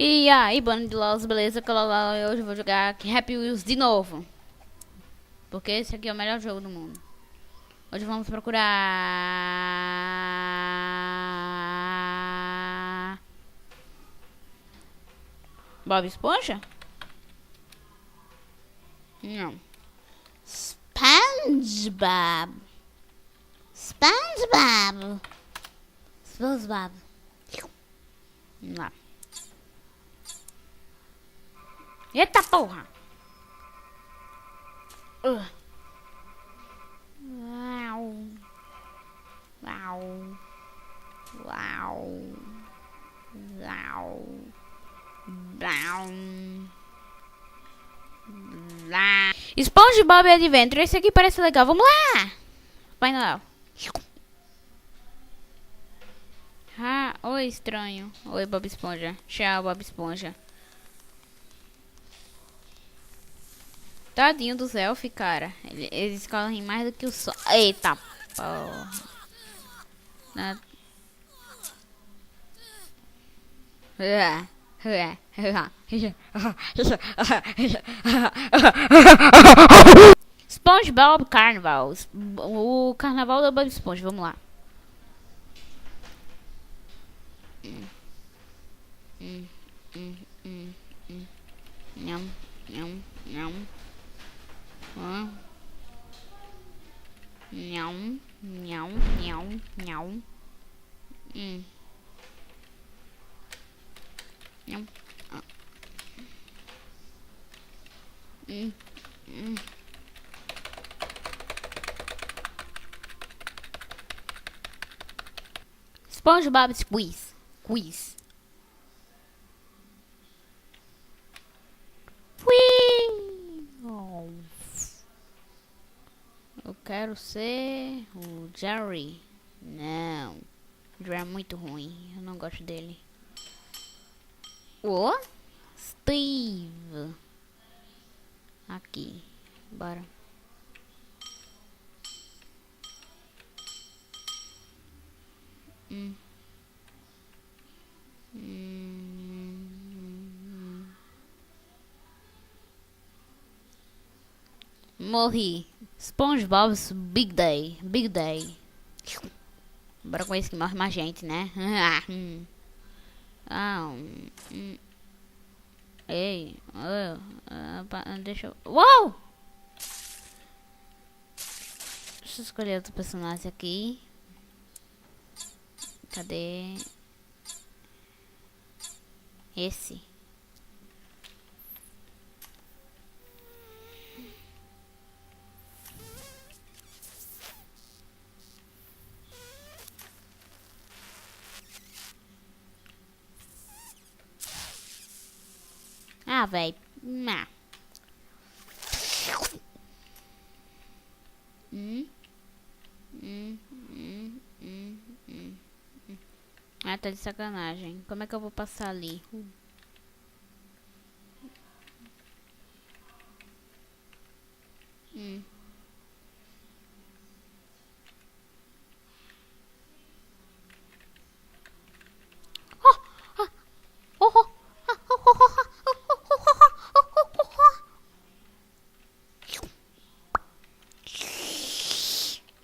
E aí, bando de LOLs, beleza? Hoje eu vou jogar aqui Happy Wheels de novo. Porque esse aqui é o melhor jogo do mundo. Hoje vamos procurar... Bob Esponja? Não. SpongeBob. SpongeBob. SpongeBob. Vamos lá. Eita porra! Uau! Uau! Uau! Uau! SpongeBob Adventure, esse aqui parece legal. Vamos lá! Pai Noel. Ah, oi estranho. Oi Bob Esponja. Tchau Bob Esponja. Tadinho dos elfos, cara. Eles correm mais do que o sol. Eita porra. SpongeBob Carnival. O carnaval da Bob Esponja. Vamos lá. Nham, nham, nham. Nhão, nhão, nhão, nhão. Nhão. SpongeBob's Quiz. Quiz. Oh. Eu quero ser o Jerry. Não. O Jerry é muito ruim. Eu não gosto dele. O Steve. Aqui. Bora. Morri. SpongeBob's Big Day. Big Day. Bora com esse que morre mais gente, né? Ei. Deixa eu... Uau! Deixa eu escolher outro personagem aqui. Cadê? Esse. Ah, véi. Ah, tá de sacanagem. Como é que eu vou passar ali?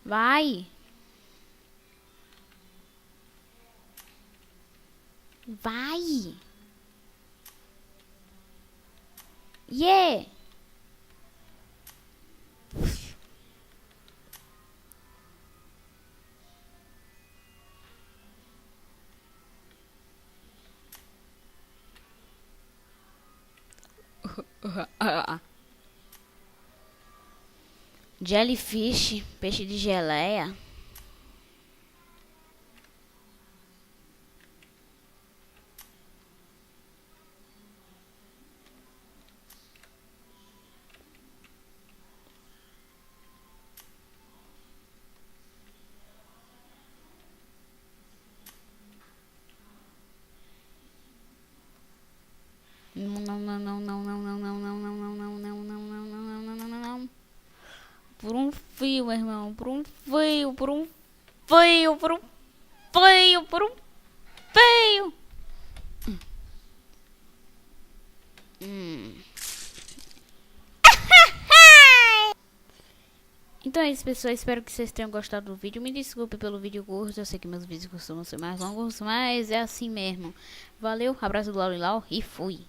Vai. Vai. Yeah. Jellyfish, peixe de geleia. Não. Por um fio, meu irmão. Por um fio, por um fio, por um fio, por um fio. Então é isso, pessoal. Espero que vocês tenham gostado do vídeo. Me desculpe pelo vídeo curto. Eu sei que meus vídeos costumam ser mais longos, mas é assim mesmo. Valeu, abraço do Laulilau e fui.